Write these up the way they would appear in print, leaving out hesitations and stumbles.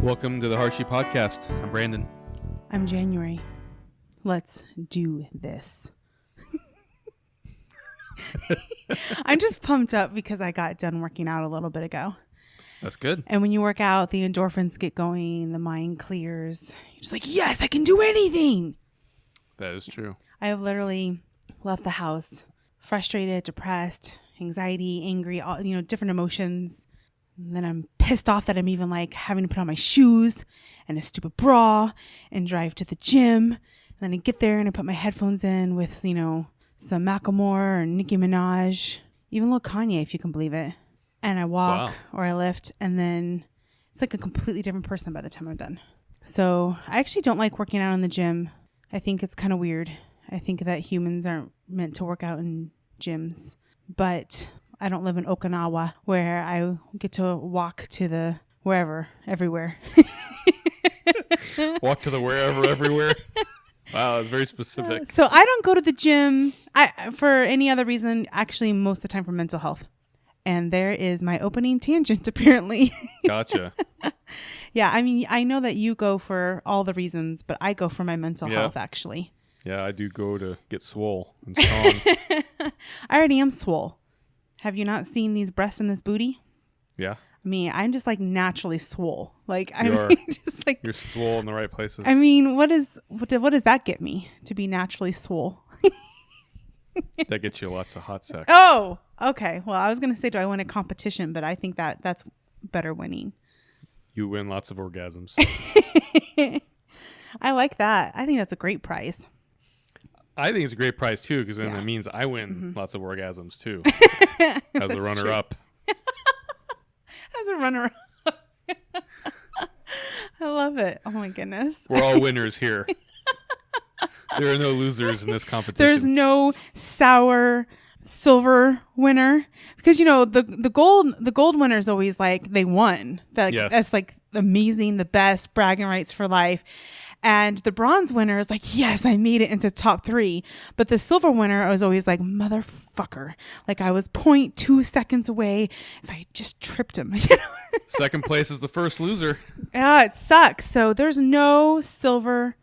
Welcome to the Hershey Podcast. I'm Brandon. I'm January. Let's do this. I'm just pumped up because I got done working out a little bit ago. That's good. And when you work out, the endorphins get going, the mind clears. You're just like, yes, I can do anything. That is true. I have literally left the house frustrated, depressed, anxiety, angry, all, different emotions. And then I'm pissed off that I'm even like having to put on my shoes and a stupid bra and drive to the gym. And then I get there and I put my headphones in with, some Macklemore or Nicki Minaj, even little Kanye, if you can believe it. And I walk or I lift, and then it's like a completely different person by the time I'm done. So I actually don't like working out in the gym. I think it's kind of weird. I think that humans aren't meant to work out in gyms, but I don't live in Okinawa where I get to walk to the wherever, everywhere. Walk to the wherever, everywhere. Wow, that's very specific. So I don't go to the gym for any other reason, actually most of the time for mental health. And there is my opening tangent, apparently. Gotcha. Yeah, I mean, I know that you go for all the reasons, but I go for my mental health, actually. Yeah, I do go to get swole and strong. I already am swole. Have you not seen these breasts and this booty? Yeah. I mean, I'm just like naturally swole. Like just like you're swole in the right places. I mean, what does that get me to be naturally swole? That gets you lots of hot sex. Oh, okay. Well, I was gonna say, do I win a competition? But I think that's better winning. You win lots of orgasms. I like that. I think that's a great prize. I think it's a great prize too, because then it means I win lots of orgasms too, as a runner-up. As a runner-up. I love it. Oh my goodness. We're all winners here. There are no losers in this competition. There's no sour silver winner, because the gold winner is always like they won. That's like amazing, the best, bragging rights for life. And the bronze winner is like, yes, I made it into top 3. But the silver winner was always like, motherfucker. Like I was 0.2 seconds away if I just tripped him. Second place is the first loser. Yeah, it sucks. So there's no silver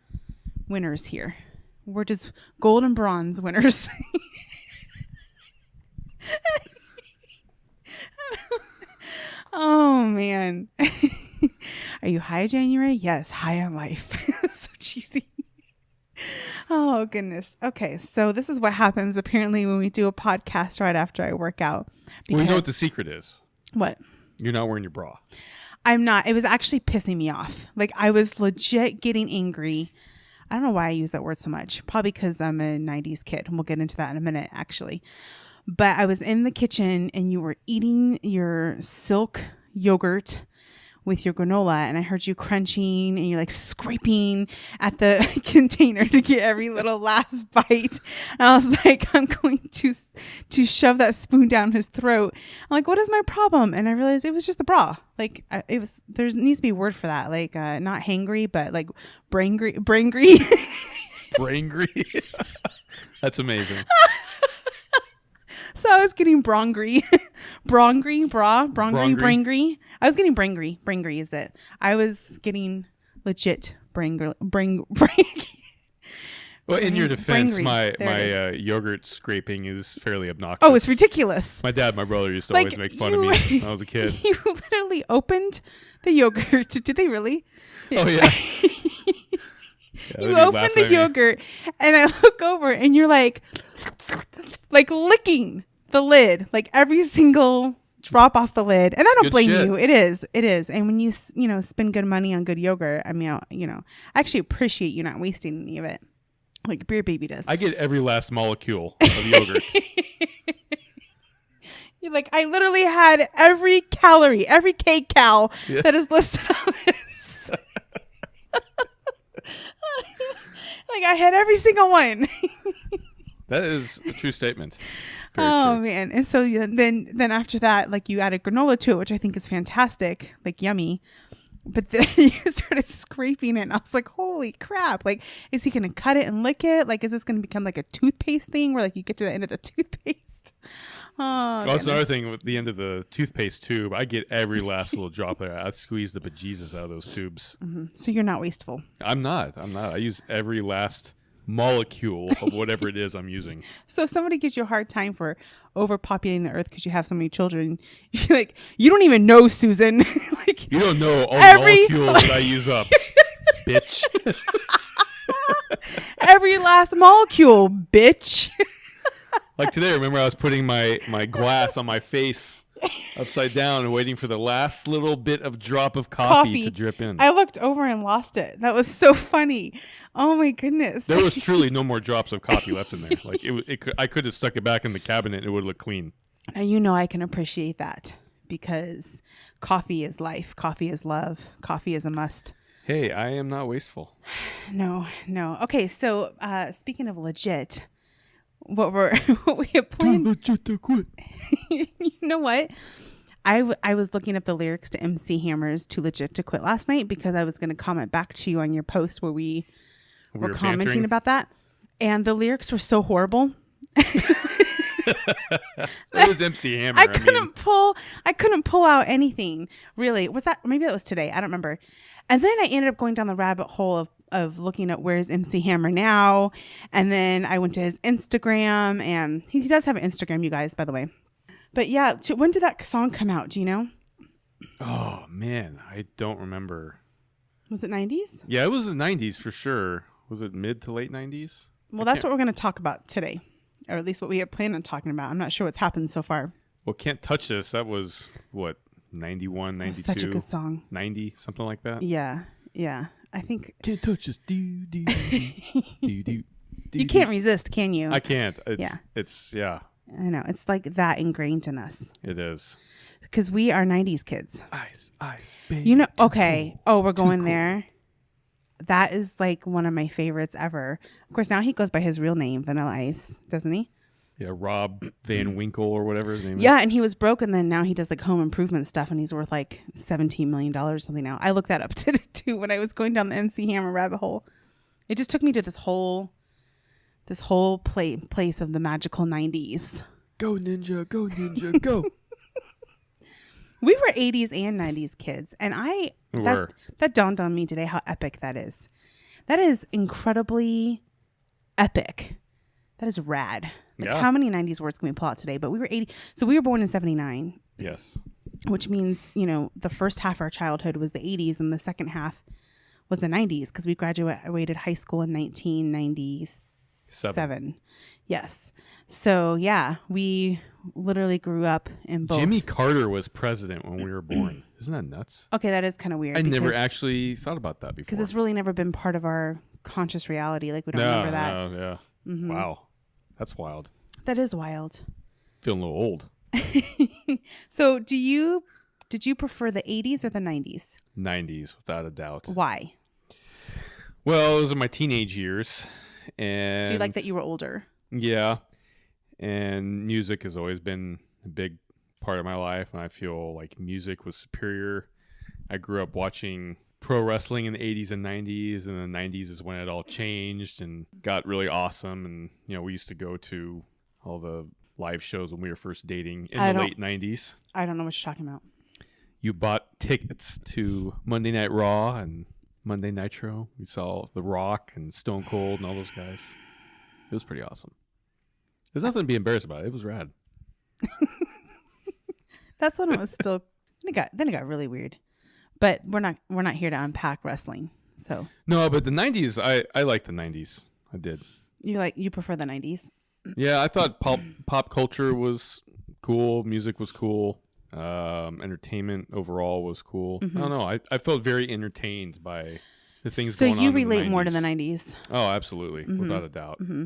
winners here. We're just gold and bronze winners. Oh, man. Are you high, January? Yes, high on life. So cheesy. Oh, goodness. Okay, so this is what happens apparently when we do a podcast right after I work out. Well, you know what the secret is? What? You're not wearing your bra. I'm not. It was actually pissing me off. Like, I was legit getting angry. I don't know why I use that word so much. Probably because I'm a 90s kid. And we'll get into that in a minute, actually. But I was in the kitchen and you were eating your silk yogurt with your granola, and I heard you crunching and you're like scraping at the container to get every little last bite. And I was like, I'm going to shove that spoon down his throat. I'm like, what is my problem? And I realized it was just the bra. Like there needs to be a word for that. Like not hangry, but like brangry. Brangry. That's amazing. So I was getting brangry. I was getting brangry. Brangry is it. I was getting legit brangry. Well, in your defense, my yogurt scraping is fairly obnoxious. Oh, it's ridiculous. My dad and my brother used to always make fun of me when I was a kid. You literally opened the yogurt. Did they really? Oh, yeah. You open the yogurt and I look over and you're like licking the lid, like every single drop off the lid. And I don't blame you. It is. And when you spend good money on good yogurt, I mean, I actually appreciate you not wasting any of it like Beer Baby does. I get every last molecule of yogurt. You're like, I literally had every calorie, every kcal that is listed on this. Like I had every single one. That is a true statement. Very true. Man. And so then after that, like you added granola to it, which I think is fantastic, like yummy. But then you started scraping it, and I was like, holy crap. Like, is he going to cut it and lick it? Like, is this going to become like a toothpaste thing where like you get to the end of the toothpaste? Oh, that's another thing with the end of the toothpaste tube. I get every last little drop there. I squeeze the bejesus out of those tubes. Mm-hmm. So you're not wasteful. I'm not. I use every last molecule of whatever it is I'm using. So if somebody gives you a hard time for overpopulating the earth because you have so many children, you're like, you don't even know, Susan. Like, you don't know all the molecules that I use up, bitch. Every last molecule, bitch. Like today, remember I was putting my glass on my face upside down and waiting for the last little bit of drop of coffee to drip in. I looked over and lost it. That was so funny. Oh my goodness. There was truly no more drops of coffee left in there. Like I could have stuck it back in the cabinet and it would look clean. Now, you know, I can appreciate that because coffee is life. Coffee is love. Coffee is a must. Hey, I am not wasteful. No. Okay. So, speaking of legit, what we have planned. Legit to quit. You know what? I was looking up the lyrics to MC Hammer's Too Legit to Quit last night because I was going to comment back to you on your post where we were commenting bantering about that. And the lyrics were so horrible. That was MC Hammer. I couldn't pull out anything, really. Maybe that was today. I don't remember. And then I ended up going down the rabbit hole of looking at where's MC Hammer now. And then I went to his Instagram, and he does have an Instagram, you guys, by the way. But yeah, when did that song come out? Do you know? Oh, man. I don't remember. Was it 90s? Yeah, it was the 90s for sure. Was it mid to late 90s? Well, that's what we're going to talk about today. Or at least what we had planned on talking about. I'm not sure what's happened so far. Well, Can't Touch This. That was, what, 91, 92? Such a good song. 90, something like that? Yeah. I think... Can't touch this. You can't resist, can you? I can't. It's yeah. I know. It's like that ingrained in us. It is. Because we are 90s kids. Ice, baby. You know, okay. Oh, we're going there. That is like one of my favorites ever. Of course, now he goes by his real name, Vanilla Ice, doesn't he? Yeah, Rob Van Winkle or whatever his name is. Yeah, and he was broke, and then now he does like home improvement stuff, and he's worth like $17 million or something now. I looked that up too when I was going down the MC Hammer rabbit hole. It just took me to this whole place of the magical 90s. Go ninja, go. We were 80s and 90s kids, and that dawned on me today how epic that is. That is incredibly epic. That is rad. Like, how many 90s words can we pull out today? But we were 80. So we were born in 79. Yes. Which means, you know, the first half of our childhood was the 80s and the second half was the 90s because we graduated high school in 1997. Yes. So, yeah, we literally grew up in both. Jimmy Carter was president when we were born. Isn't that nuts? Okay, that is kind of weird. I never actually thought about that before. Because it's really never been part of our conscious reality. Like, we don't remember that. No, yeah. Mm-hmm. Wow. That's wild. That is wild. Feeling a little old. So did you prefer the 80s or the 90s? 90s, without a doubt. Why? Well, those are my teenage years. And so you like that you were older? Yeah. And music has always been a big part of my life, and I feel like music was superior. I grew up watching pro wrestling in the 80s and 90s, and the 90s is when it all changed and got really awesome. And, you know, we used to go to all the live shows when we were first dating in the late 90s. I don't know what you're talking about. You bought tickets to Monday Night Raw and Monday Nitro. We saw The Rock and Stone Cold and all those guys. It was pretty awesome. There's nothing to be embarrassed about. It was rad. That's when it was still. Then it got really weird. But we're not here to unpack wrestling. So no, but the 90s, I like the 90s. I did. You prefer the 90s? Yeah, I thought pop culture was cool. Music was cool. Entertainment overall was cool. Mm-hmm. I don't know. I felt very entertained by the things going on. So you relate more to the 90s? Oh, absolutely. Mm-hmm. Without a doubt. Mm-hmm.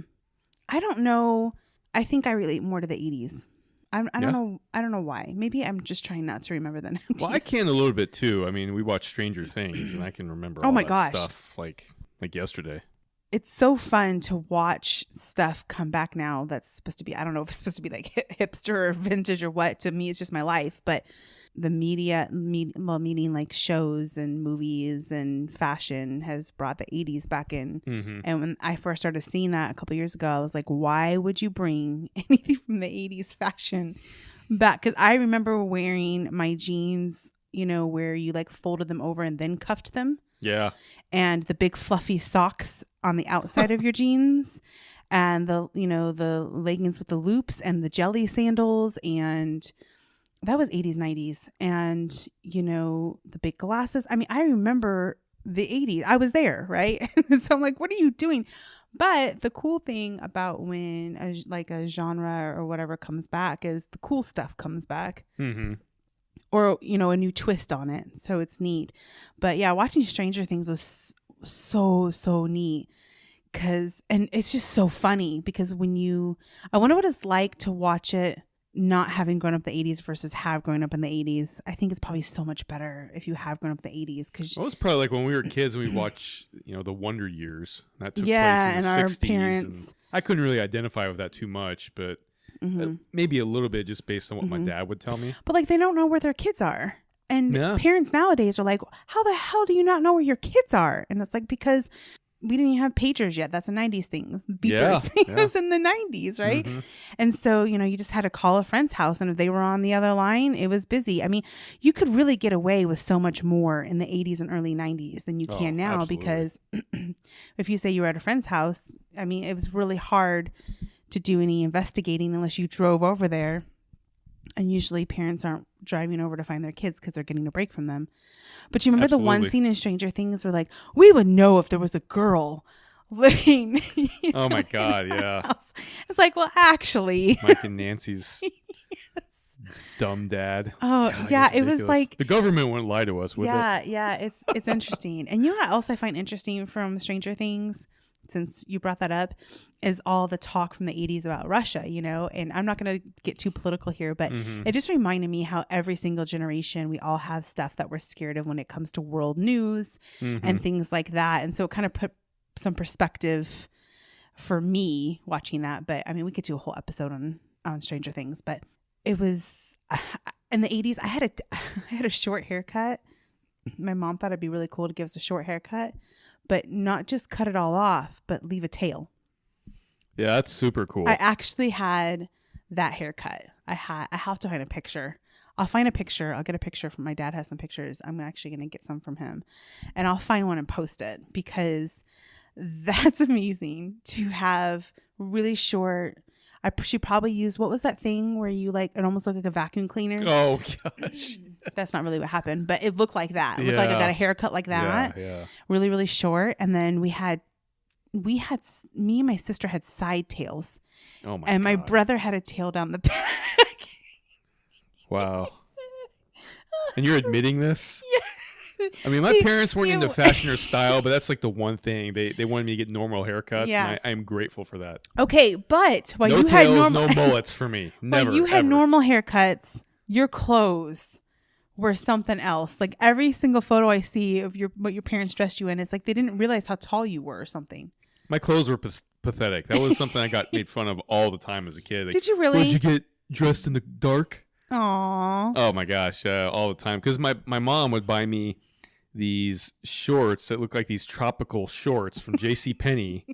I don't know. I think I relate more to the 80s. I don't know. I don't know why. Maybe I'm just trying not to remember the 90s. Well, I can a little bit too. I mean, we watched Stranger Things, and I can remember all that stuff like yesterday. it's so fun to watch stuff come back now that's supposed to be, I don't know if it's supposed to be like hipster or vintage or what. To me, it's just my life. But the meaning like shows and movies and fashion has brought the 80s back in. Mm-hmm. And when I first started seeing that a couple years ago, I was like, why would you bring anything from the 80s fashion back? Because I remember wearing my jeans, you know, where you like folded them over and then cuffed them. Yeah. And the big fluffy socks on the outside of your jeans, and the, you know, the leggings with the loops and the jelly sandals, and that was 80s, 90s. And, you know, the big glasses. I mean, I remember the 80s. I was there, right? So I'm like, what are you doing? But the cool thing about when a genre or whatever comes back is the cool stuff comes back. Mm-hmm. Or, you know, a new twist on it. So it's neat. But yeah, watching Stranger Things was so neat. And it's just so funny because I wonder what it's like to watch it not having grown up in the 80s versus have grown up in the 80s. I think it's probably so much better if you have grown up in the 80s. Cause Well, it's probably like when we were kids and we watched, you know, the Wonder Years. That took place and in the our 60s. parents. And I couldn't really identify with that too much, but maybe a little bit just based on what my dad would tell me. But like they don't know where their kids are. And Yeah. parents nowadays are like, how the hell do you not know where your kids are? And it's like, because we didn't even have pagers yet. That's a 90s thing. Beepers was in the 90s, right? Mm-hmm. And so, you know, you just had to call a friend's house, and if they were on the other line, it was busy. I mean, you could really get away with so much more in the 80s and early 90s than you can now, absolutely. because if you say you were at a friend's house, I mean, it was really hard to do any investigating unless you drove over there. And usually parents aren't driving over to find their kids because they're getting a break from them. But you remember the one scene in Stranger Things where like, we would know if there was a girl living. Oh my God, yeah. House. It's like, well, actually. Mike and Nancy's dumb dad. Oh, God, yeah. it's It was ridiculous. like. The government wouldn't lie to us, would it? Yeah. It's interesting. And you know what else I find interesting from Stranger Things, since you brought that up, is all the talk from the 80s about Russia, you know, and I'm not going to get too political here, but it just reminded me how every single generation, we all have stuff that we're scared of when it comes to world news and things like that. And so it kind of put some perspective for me watching that. But I mean, we could do a whole episode on Stranger Things, but it was in the 80s. I had a short haircut. My mom thought it'd be really cool to give us a short haircut, but not just cut it all off, but leave a tail. Yeah, that's super cool. I actually had that haircut. I have to find a picture. I'll find a picture. I'll get a picture from my dad. Has some pictures. I'm actually going to get some from him, and I'll find one and post it, because that's amazing to have really short. She probably used, what was that thing where you like, it almost looked like a vacuum cleaner? Oh gosh. That's not really what happened, but it looked like that. It looked like I got a haircut like that. Yeah. Really, really short. And then me and my sister had side tails. Oh my And God. my brother had a tail down the back. Wow. And you're admitting this? Yeah. I mean, my parents weren't into fashion or style, but that's like the one thing. They wanted me to get normal haircuts, Yeah. and I'm grateful for that. Okay, but while No you tails, had normal, no mullets for me. Never. while you had ever. normal haircuts, your clothes were something else. Like every single photo I see of what your parents dressed you in, it's like they didn't realize how tall you were or something. My clothes were pathetic. That was something I got made fun of all the time as a kid. Like, Did you really? Did you get dressed in the dark? Aww. Oh my gosh, all the time. Because my mom would buy me these shorts that look like these tropical shorts from JC Penney,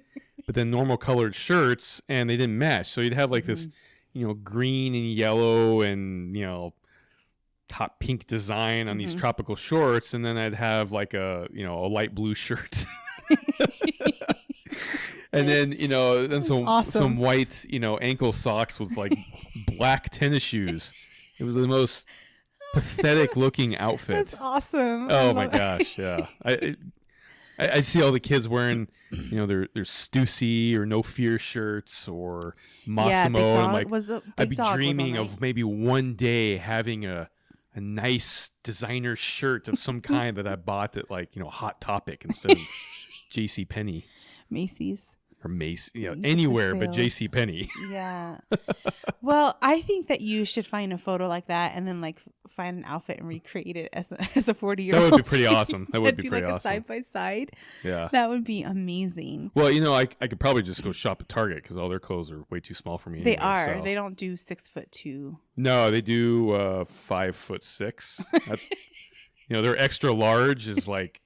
but then normal colored shirts, and they didn't match. So you'd have like this, green and yellow and hot pink design on these tropical shorts, and then I'd have like a light blue shirt. And then then some white ankle socks with like black tennis shoes. It was the most pathetic looking outfit. That's awesome. Oh my gosh, yeah. I see all the kids wearing their Stussy or No Fear shirts or Massimo. Big Dog and like was I'd be dreaming of maybe one day having a nice designer shirt of some kind that I bought at like Hot Topic instead of JC Penney. Macy's. or Mace, You took the anywhere but sales. JC Penney. Yeah. Well, I think that you should find a photo like that and then like find an outfit and recreate it as a 40-year-old. That would be pretty awesome. That would be do pretty like awesome. a side by side. Yeah. That would be amazing. Well, I could probably just go shop at Target because all their clothes are way too small for me. They anyway, are. so. They don't do 6'2". No, they do 5'6". Their extra large is like,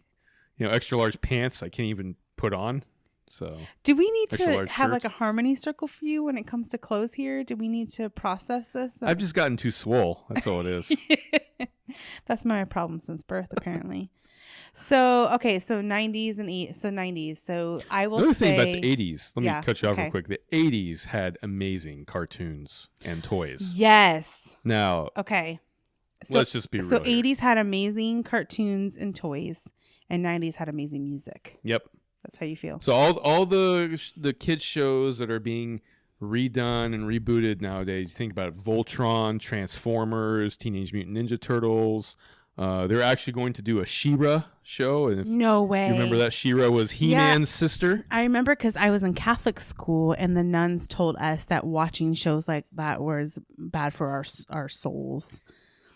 extra large pants I can't even put on. So do we need extra to large have like shirt. a harmony circle for you when it comes to clothes here? Do we need to process this? I've just gotten too swole. That's all it is. That's my problem since birth, apparently. So, okay, so 90s and 80s. So 90s. So I will Another say... thing about the 80s, let me cut you off okay. real quick. The 80s had amazing cartoons and toys. Yes. Now, Okay. So, let's just be real. So here. 80s had amazing cartoons and toys, and 90s had amazing music. Yep. That's how you feel. So all the kids shows that are being redone and rebooted nowadays, you think about it, Voltron, Transformers, Teenage Mutant Ninja Turtles. They're actually going to do a She-Ra show. And if No way. you remember that She-Ra was He-Man's sister? I remember because I was in Catholic school, and the nuns told us that watching shows like that was bad for our souls.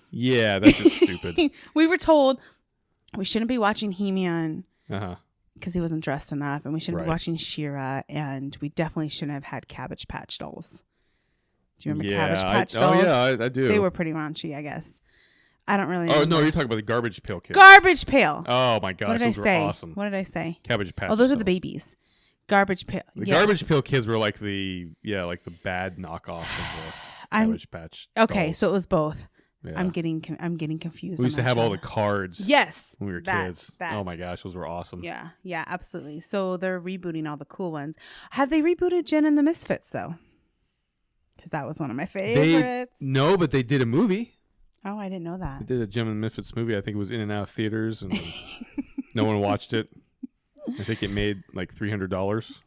Yeah, that's just stupid. We were told we shouldn't be watching He-Man Uh-huh. because he wasn't dressed enough, and we shouldn't Right. be watching She-Ra, and we definitely shouldn't have had Cabbage Patch dolls. Do you remember Cabbage Patch dolls? Oh, yeah, I do. They were pretty raunchy, I guess. I don't really Oh, remember. no, you're talking about the Garbage Pail Kids. Garbage Pail. Oh, my gosh, What did I those were say? awesome. What did I say? Cabbage Patch. Oh, those are the dolls. babies. Garbage Pail. The yeah. Garbage Pail Kids were like the bad knockoff of the Cabbage Patch Okay, dolls. so it was both. Yeah. I'm getting confused. We used to on have that all show. the cards Yes. when we were that- kids. that. Oh my gosh, those were awesome. Yeah, absolutely. So they're rebooting all the cool ones. Have they rebooted Jen and the Misfits though? Because that was one of my favorites. No, but they did a movie. Oh, I didn't know that. They did a Jim and Misfits movie. I think it was in and out of theaters, and no one watched it. I think it made like $300.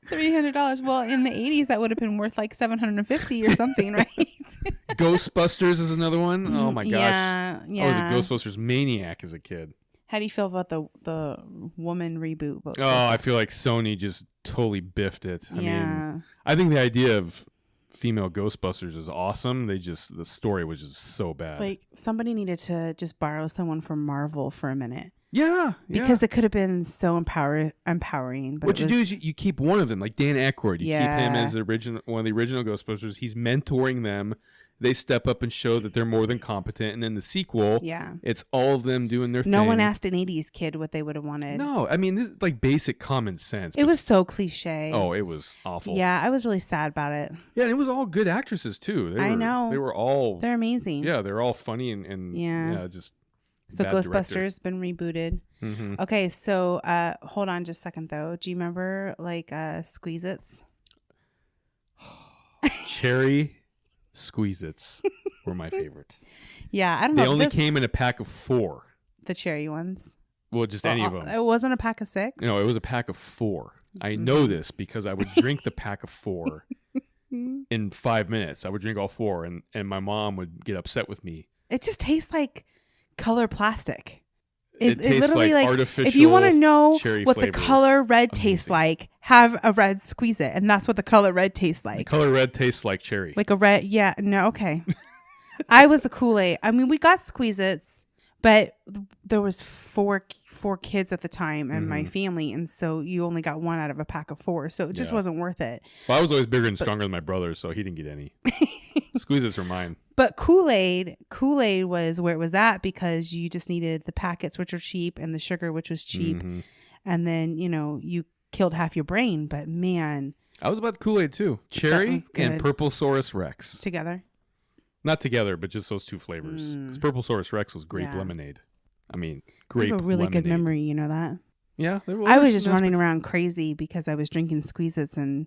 $300. Well, in the 80s, that would have been worth like $750 or something, right? Ghostbusters is another one. Oh my gosh. Yeah. I was a Ghostbusters maniac as a kid. How do you feel about the woman reboot? Oh, I feel like Sony just totally biffed it. I yeah. mean, I think the idea of female Ghostbusters is awesome. The story was just so bad. Like somebody needed to just borrow someone from Marvel for a minute. Yeah. Because it could have been so empowering. But what you do is you keep one of them, like Dan Aykroyd. You keep him as one of the original Ghostbusters. He's mentoring them. They step up and show that they're more than competent. And then the sequel, it's all of them doing their thing. No one asked an 80s kid what they would have wanted. No, I mean, this is like basic common sense. It was so cliche. Oh, it was awful. Yeah, I was really sad about it. Yeah, and it was all good actresses, too. I know. They were all... They're amazing. Yeah, they're all funny and just... So bad Ghostbusters been rebooted. Mm-hmm. Okay, so hold on just a second, though. Do you remember, like, Squeeze-Its? Cherry Squeeze-Its were my favorite. Yeah, I don't know. They only came in a pack of 4. The cherry ones? Well, just any of them. It wasn't a pack of 6? No, it was a pack of 4. I know this because I would drink the pack of 4 in 5 minutes. I would drink all 4, and my mom would get upset with me. It just tastes like color plastic. It tastes literally like artificial. If you want to know what flavor. the color red tastes like, have a red Squeeze It, and that's what the color red tastes like. The color red tastes like cherry. Like a red, yeah, no, okay. I was a Kool-Aid. I mean, we got Squeeze-Its, but there was four kids at the time in my family, and so you only got one out of a pack of 4, so it just wasn't worth it. Well, I was always bigger and stronger than my brother, so he didn't get any. Squeeze-Its are mine. But Kool-Aid was where it was at because you just needed the packets, which were cheap, and the sugar, which was cheap. Mm-hmm. And then, you killed half your brain. But man. I was about Kool-Aid too. Cherry and Purple Saurus Rex. Together? Not together, but just those 2 flavors. Because Purple Saurus Rex was grape lemonade. I mean, grape You have a really lemonade. good memory, you know that? Yeah. I was just running around crazy because I was drinking Squeeze-Its and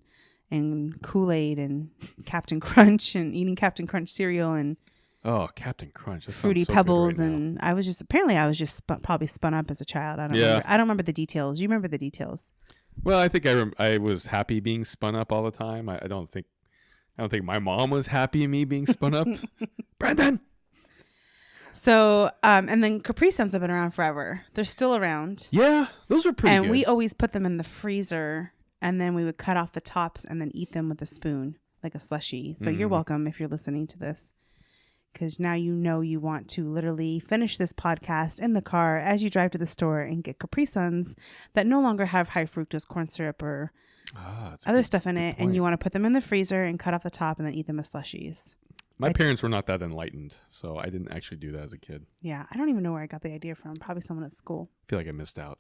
Kool-Aid and Captain Crunch and eating Captain Crunch cereal and Captain Crunch. That Fruity so Pebbles, right and I was just probably spun up as a child. I don't remember the details. You remember the details? Well, I think I was happy being spun up all the time. I don't think my mom was happy in me being spun up. Brandon. So, and then Capri Suns have been around forever. They're still around. Yeah, those are pretty and good. we always put them in the freezer, and then we would cut off the tops and then eat them with a spoon, like a slushie. So you're welcome if you're listening to this, because now you know you want to literally finish this podcast in the car as you drive to the store and get Capri Suns that no longer have high fructose corn syrup or other stuff in it, and you want to put them in the freezer and cut off the top and then eat them as slushies. My parents were not that enlightened, so I didn't actually do that as a kid. Yeah, I don't even know where I got the idea from. Probably someone at school. I feel like I missed out.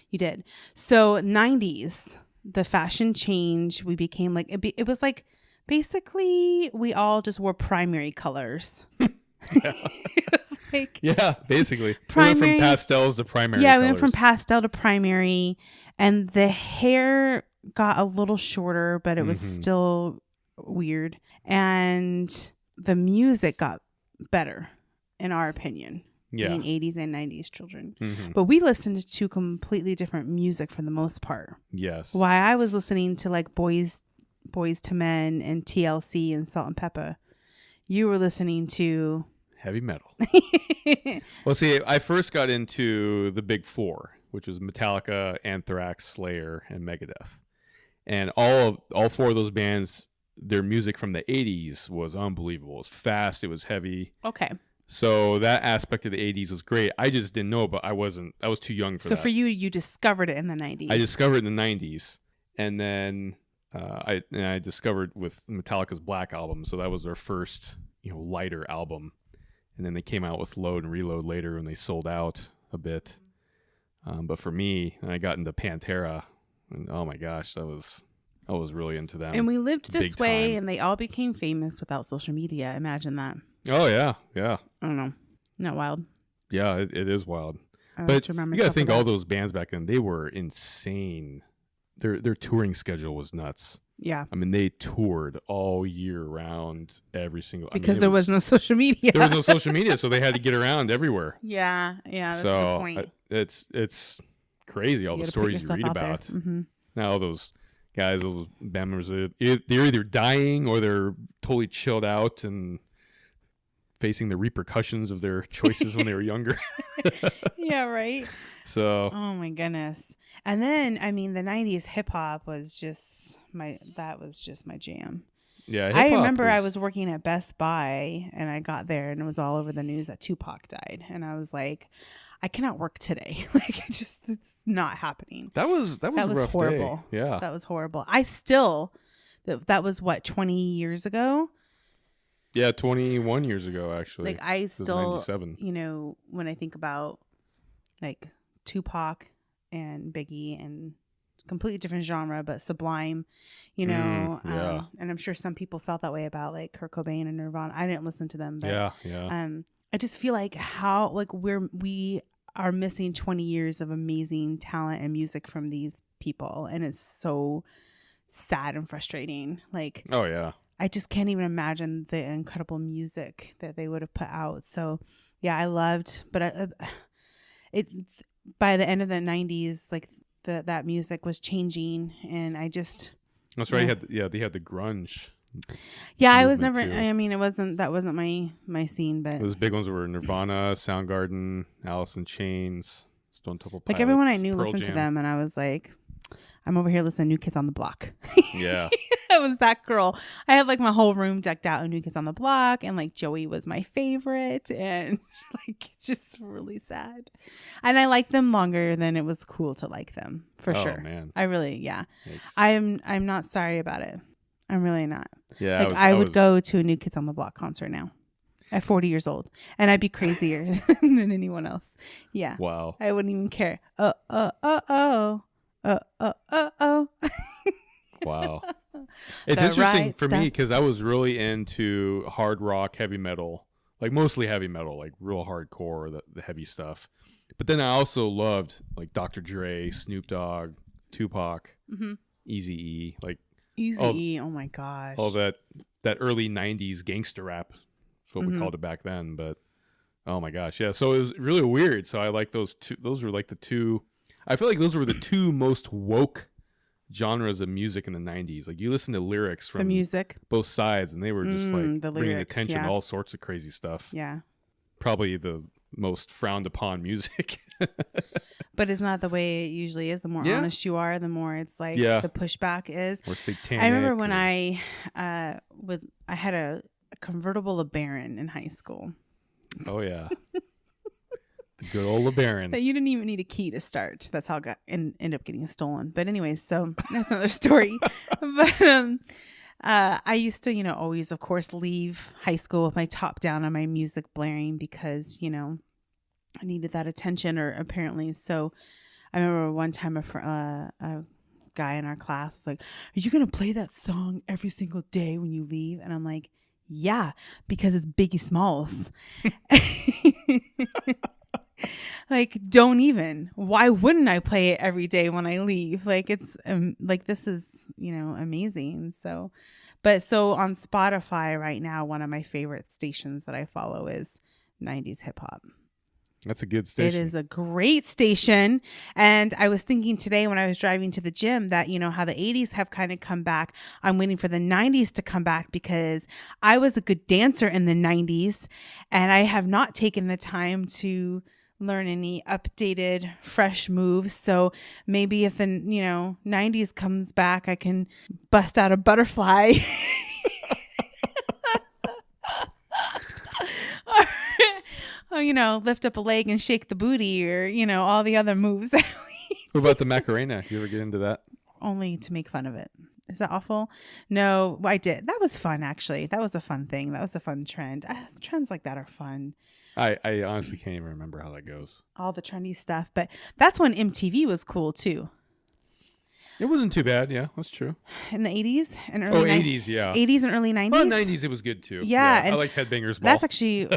You did. So 90s, the fashion change, we became like, it was like, basically, we all just wore primary colors. Yeah. It was like, yeah, basically. Primary, we went from pastels to primary Yeah, colors. we went from pastel to primary, and the hair got a little shorter, but it was still weird. And the music got better, in our opinion. Yeah. Being 80s and 90s children. But we listened to completely different music for the most part. Yes. Why I was listening to like Boys to Men and TLC and Salt and Pepper, you were listening to heavy metal. Well, see, I first got into the big four, which was Metallica, Anthrax, Slayer, and Megadeth. And all four of those bands, their music from the 80s was unbelievable. It was fast. It was heavy. Okay. So that aspect of the 80s was great. I just didn't know, but I was too young for that. So for you discovered it in the 90s. I discovered it in the 90s. And then I discovered with Metallica's Black Album. So that was their first, lighter album. And then they came out with Load and Reload later, and they sold out a bit. But for me, I got into Pantera, and oh my gosh, I was really into them. And we lived this way, time. and they all became famous without social media. Imagine that. Oh yeah, yeah. I don't know. Not wild. Yeah, it is wild. I But like you got to think all those bands back then, they were insane. Their touring schedule was nuts. Yeah. I mean, they toured all year round, every single. Because there was no social media. There was no social media, so they had to get around everywhere. Yeah, that's a good So point. it's crazy all the stories you read about. Mm-hmm. Now all those guys, those band members, they're either dying or they're totally chilled out and facing the repercussions of their choices when they were younger. Yeah, right. So. Oh my goodness. And then, I mean, the 90s hip hop was just my jam. Yeah, I remember I was working at Best Buy, and I got there and it was all over the news that Tupac died. And I was like, I cannot work today. Like, it's not happening. That was a rough horrible. Day. Yeah. That was horrible. I still, that was what, 20 years ago? Yeah, 21 years ago, actually. Like, I still, 97. when I think about like Tupac and Biggie and completely different genre, but Sublime, yeah. And I'm sure some people felt that way about like Kurt Cobain and Nirvana. I didn't listen to them, but yeah. I just feel like how like we are missing 20 years of amazing talent and music from these people, and it's so sad and frustrating. Like, oh yeah, I just can't even imagine the incredible music that they would have put out. So yeah, I loved, but it by the end of the 90s, like that music was changing, and I just that's right. They had the grunge. Yeah, I was never. Too. I mean, that wasn't my scene, but those big ones were Nirvana, Soundgarden, Alice in Chains, Stone Temple Pilots. Like everyone I knew Pearl listened Jam. to them, and I was like, I'm over here listening to New Kids on the Block. Yeah. I was that girl. I had like my whole room decked out in New Kids on the Block, and like Joey was my favorite, and like it's just really sad. And I liked them longer than it was cool to like them, for sure. Man. I really, yeah. I'm not sorry about it. I'm really not. Yeah. Like I would go to a New Kids on the Block concert now at 40 years old, and I'd be crazier than anyone else. Yeah. Wow. I wouldn't even care. Oh. Wow. It's interesting for me because I was really into hard rock, heavy metal, like mostly heavy metal, like real hardcore, the heavy stuff. But then I also loved like Dr. Dre, Snoop Dogg, Tupac, Eazy-E, like Eazy-E. Oh my gosh. all that early 90s gangster rap is what we called it back then. But oh my gosh, yeah. So it was really weird. So I like those two. Those were like the two. I feel like those were the two most woke genres of music in the 90s. Like you listen to lyrics from the music, both sides, and they were just like the bringing lyrics, attention yeah. to all sorts of crazy stuff. Yeah. probably the most frowned upon music. But it's not the way it usually is. The more honest you are, the more it's like the pushback is. Or satanic. I remember when I had a convertible LeBaron in high school. Oh yeah. The good old LeBaron. That you didn't even need a key to start. That's how it got ended up getting stolen. But anyways, so that's another story. But I used to, always, of course, leave high school with my top down on my music blaring because, I needed that attention, or apparently. So I remember one time a guy in our class was like, "Are you going to play that song every single day when you leave?" And I'm like, "Yeah, because it's Biggie Smalls." Like, don't even. Why wouldn't I play it every day when I leave? Like, it's like, this is, amazing. So on Spotify right now, one of my favorite stations that I follow is 90s hip hop. That's a good station. It is a great station. And I was thinking today when I was driving to the gym that, how the 80s have kind of come back. I'm waiting for the 90s to come back because I was a good dancer in the 90s and I have not taken the time to learn any updated, fresh moves. So maybe if the, 90s comes back, I can bust out a butterfly. Or, lift up a leg and shake the booty, or, all the other moves. What about the Macarena? You ever get into that? Only to make fun of it. Is that awful? No, I did. That was fun, actually. That was a fun thing. That was a fun trend. Trends like that are fun. I honestly can't even remember how that goes. All the trendy stuff. But that's when MTV was cool, too. It wasn't too bad. Yeah, that's true. In the 80s and early 80s, yeah. 80s and early 90s? Well, 90s it was good, too. Yeah. I liked Headbangers Ball. That's actually...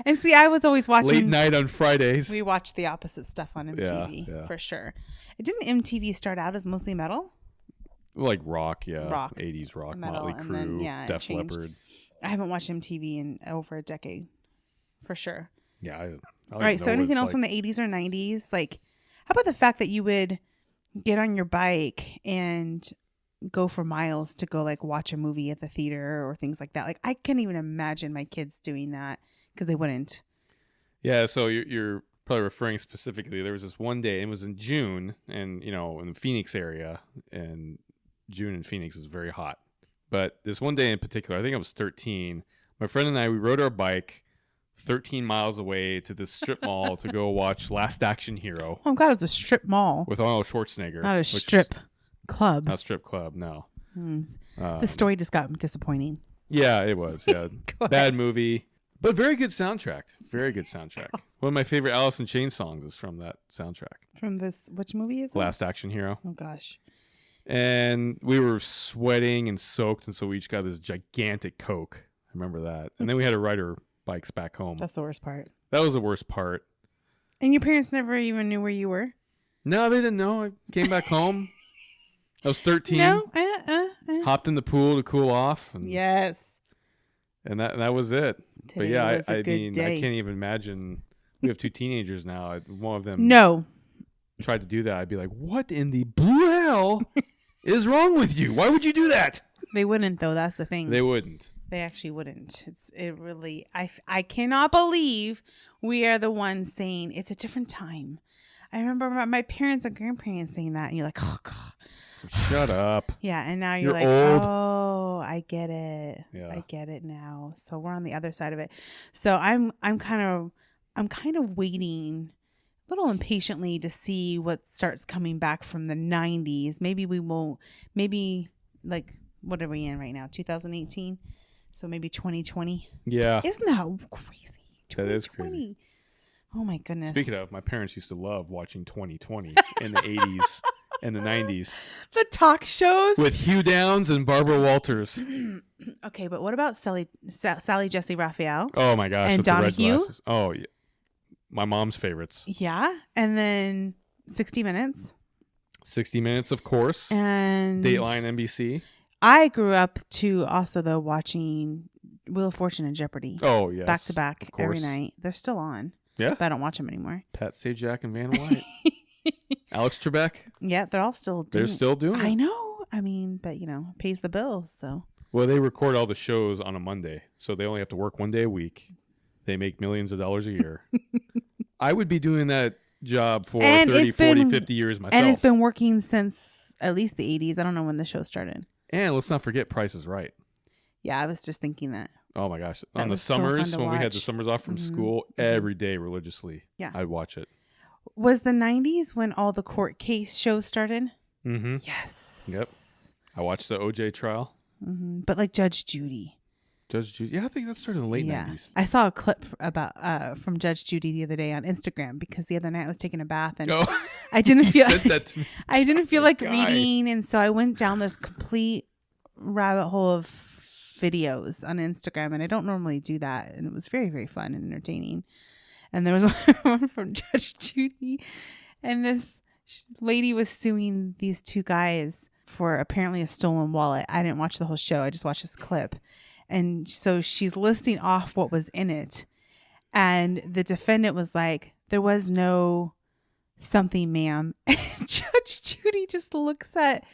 And see, I was always watching... Late night on Fridays. We watched the opposite stuff on MTV, for sure. Didn't MTV start out as mostly metal? Like rock, yeah. Rock. 80s rock, Metal, Motley Crue, then, Def Leppard. I haven't watched MTV in over a decade, for sure. Yeah. I All right, so anything else from the 80s or 90s? Like, how about the fact that you would get on your bike and go for miles to go, like, watch a movie at the theater or things like that? Like, I can't even imagine my kids doing that because they wouldn't. Yeah, so you're probably referring specifically. There was this one day, and it was in June, and, in the Phoenix area, and June in Phoenix is very hot. But this one day in particular, I think I was 13. My friend and I, we rode our bike 13 miles away to the strip mall to go watch Last Action Hero. Oh, God, it was a strip mall. With Arnold Schwarzenegger. Not a strip club. Not a strip club, no. The story just got disappointing. Yeah, it was. Yeah, bad movie, but very good soundtrack. Very good soundtrack. One of my favorite Alice in Chains songs is from that soundtrack. From this, which movie is it? Last Action Hero. Oh, gosh. And we were sweating and soaked, and so we each got this gigantic Coke. I remember that. And then we had to ride our bikes back home. That's the worst part. That was the worst part. And your parents never even knew where you were? No, they didn't know. I came back home. I was 13. No? Hopped in the pool to cool off. And, yes. And that was it. Today but yeah, was a I good mean, day. I can't even imagine. We have two teenagers now. One of them tried to do that. I'd be like, what in the blue hell is wrong with you? Why would you do that? They wouldn't, though. That's the thing. They wouldn't. They actually wouldn't. It really, I cannot believe we are the ones saying it's a different time. I remember my parents and grandparents saying that, and you're like, oh, God. Shut up. Yeah, and now you're like, old. oh, I get it. Yeah. I get it now. So we're on the other side of it. So I'm kind of waiting a little impatiently to see what starts coming back from the 90s. Maybe we won't. Maybe, like, what are we in right now? 2018. So maybe 2020. Yeah. Isn't that crazy? That is crazy. Oh my goodness. Speaking of, my parents used to love watching 2020 in the 80s and the 90s. The talk shows with Hugh Downs and Barbara Walters. Okay, but what about Sally Jesse Raphael? Oh my gosh. And Donahue? Oh, yeah. My mom's favorites. Yeah. And then 60 Minutes. 60 Minutes, of course. And Dateline NBC. I grew up to also, though, watching Wheel of Fortune and Jeopardy. Oh, yes. Back to back every night. They're still on. Yeah. But I don't watch them anymore. Pat Sajak and Van White. Alex Trebek. Yeah, they're all still doing They're still doing it. I know. I mean, but, pays the bills, so. Well, they record all the shows on a Monday, so they only have to work one day a week. They make millions of dollars a year. I would be doing that job for And 30, it's 40, been- 50 years myself. And it's been working since at least the 80s. I don't know when the show started. And let's not forget Price is Right. Yeah, I was just thinking that. Oh my gosh. That On the was so fun summers, to when we had the watch. summers off from school, every day religiously, Yeah. I'd watch it. Was the 90s when all the court case shows started? Mm-hmm. Yes. Yep. I watched the OJ trial. But like Judge Judy. Judge Judy. Yeah, I think that started in the late Yeah. 90s. I saw a clip about from Judge Judy the other day on Instagram because the other night I was taking a bath and Oh, I didn't you feel said that to me. I didn't feel like Guy. reading, and so I went down this complete rabbit hole of videos on Instagram, and I don't normally do that, and it was very, very fun and entertaining. And there was one from Judge Judy, and this lady was suing these two guys for apparently a stolen wallet. I didn't watch the whole show. I just watched this clip. And so she's listing off what was in it. And the defendant was like, there was no something, ma'am. And Judge Judy just looks at,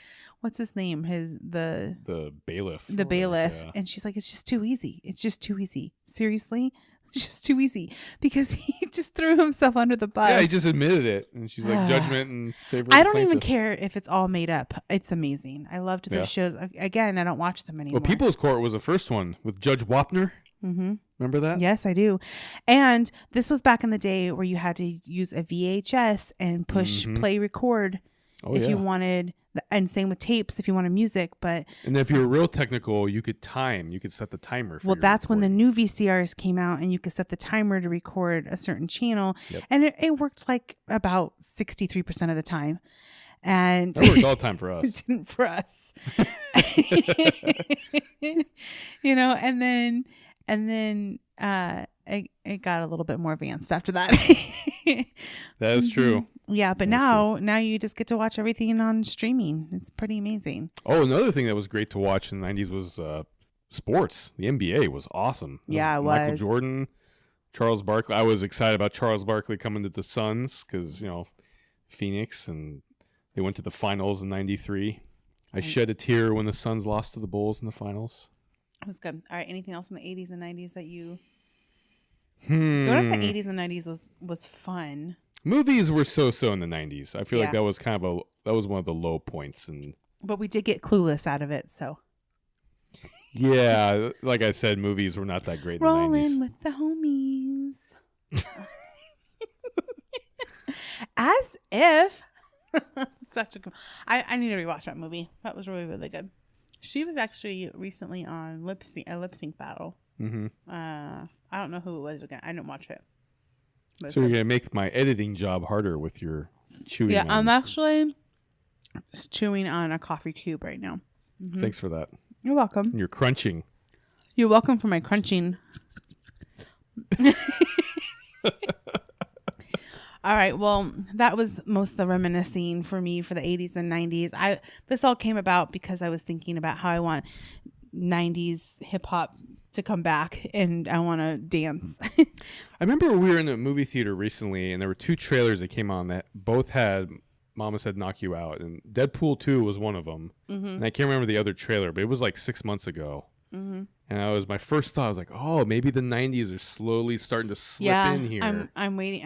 what's his name? The bailiff. bailiff. Yeah. And she's like, it's just too easy. It's just too easy. Seriously? It's just too easy. Because he just threw himself under the bus. Yeah, he just admitted it. And she's like, judgment in favor of I the don't even plaintiff. care if it's all made up. It's amazing. I loved those shows. Again, I don't watch them anymore. Well, People's Court was the first one with Judge Wapner. Mm-hmm. Remember that? Yes, I do. And this was back in the day where you had to use a VHS and push play record if you wanted, and same with tapes if you wanted music. But and if you were real technical, you could set the timer. Well, that's when the new VCRs came out, and you could set the timer to record a certain channel, and it worked like about 63% of the time. And that worked all the time for us. It didn't for us. You know, and then it got a little bit more advanced after that. That is true. Yeah, but now you just get to watch everything on streaming. It's pretty amazing. Oh, another thing that was great to watch in the 90s was sports. The NBA was awesome. It was. Michael Jordan, Charles Barkley. I was excited about Charles Barkley coming to the Suns because, Phoenix, and they went to the finals in 93. I shed a tear when the Suns lost to the Bulls in the finals. It was good. All right, anything else from the 80s and 90s that you... Growing up the 80s and 90s was fun. Movies were so-so in the 90s. I feel like that was that was one of the low points. But we did get Clueless out of it, so... Yeah, like I said, movies were not that great in the 90s. Rolling with the homies. As if... Such a... I need to rewatch that movie. That was really, really good. She was actually recently on a lip sync battle. Mm-hmm. I don't know who it was again. I didn't watch it. So you're gonna make my editing job harder with your chewing. Yeah, I'm actually just chewing on a coffee cube right now. Mm-hmm. Thanks for that. You're welcome. And you're crunching. You're welcome for my crunching. All right. Well, that was most of the reminiscing for me for the 80s and 90s. This all came about because I was thinking about how I want 90s hip hop to come back and I want to dance. I remember we were in a movie theater recently and there were two trailers that came on that both had Mama Said Knock You Out, and Deadpool 2 was one of them. Mm-hmm. And I can't remember the other trailer, but it was like 6 months ago. Mm-hmm. And my first thought, I was like, oh, maybe the 90s are slowly starting to slip in here. I'm waiting.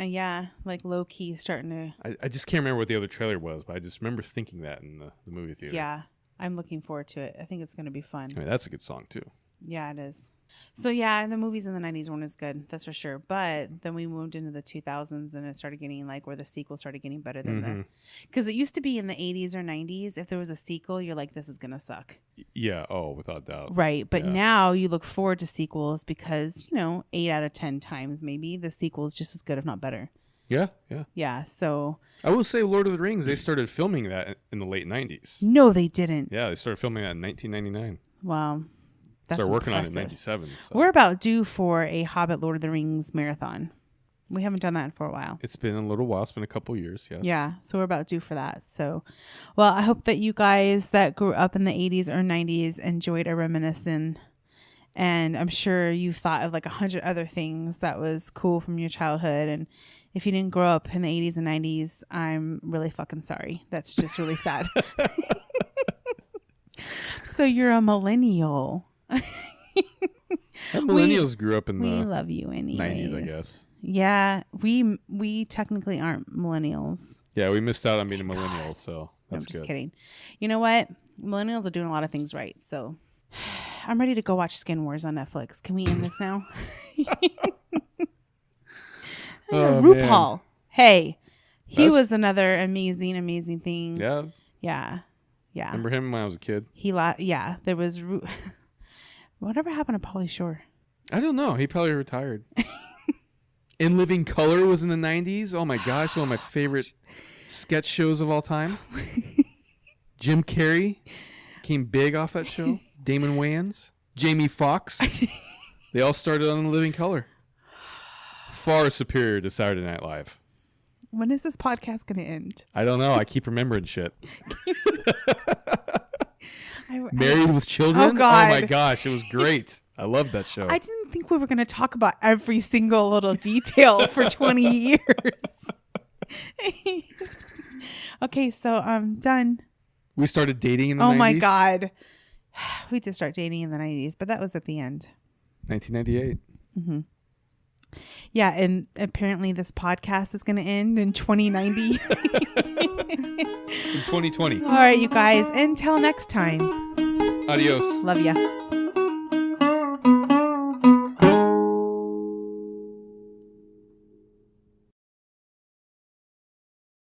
Like low key starting to. I just can't remember what the other trailer was, but I just remember thinking that in the movie theater. Yeah, I'm looking forward to it. I think it's going to be fun. I mean, that's a good song too. Yeah, it is. So yeah, the movies in the 90s weren't as good, that's for sure. But then we moved into the 2000s and it started getting where the sequel started getting better than because it used to be in the 80s or 90s. If there was a sequel, you're like, this is going to suck. Yeah. Oh, without doubt. Right. But now you look forward to sequels because, 8 out of 10 times maybe the sequel is just as good, if not better. Yeah. Yeah. Yeah. So I will say Lord of the Rings, they started filming that in the late 90s. No, they didn't. Yeah. They started filming that in 1999. Wow. That's started working impressive. on it in 97. So. We're about due for a Hobbit Lord of the Rings marathon. We haven't done that for a while. It's been a little while. It's been a couple years. Yes. Yeah. So we're about due for that. So, well, I hope that you guys that grew up in the 80s or 90s enjoyed a reminiscing. And I'm sure you've thought of 100 other things that was cool from your childhood. And if you didn't grow up in the 80s and 90s, I'm really fucking sorry. That's just really sad. So you're a millennial. Millennials grew up in We the love you anyways. 90s, I guess. Yeah, we technically aren't millennials. Yeah, we missed out on being a millennial, so that's I'm just good. kidding. You know what? Millennials are doing a lot of things right. So I'm ready to go watch Skin Wars on Netflix. Can we end this now? RuPaul. Man. Hey, he That's- was another amazing thing. Yeah. Yeah. Remember him when I was a kid? Yeah. There was whatever happened to Pauly Shore? I don't know. He probably retired. In Living Color was in the 90s. Oh my gosh, one of my favorite sketch shows of all time. Jim Carrey came big off that show. Damon Wayans, Jamie Foxx. They all started on In Living Color. Far superior to Saturday Night Live. When is this podcast going to end? I don't know. I keep remembering shit. Married with Children? Oh, God. Oh my gosh, it was great. I loved that show. I didn't think we were going to talk about every single little detail for 20 years. Okay, so I'm done. We started dating in the 90s. Oh my God. We did start dating in the 90s, but that was at the end. 1998. Mm-hmm. Yeah, and apparently this podcast is going to end in 2090. In 2020. All right, you guys. Until next time. Adios. Love ya.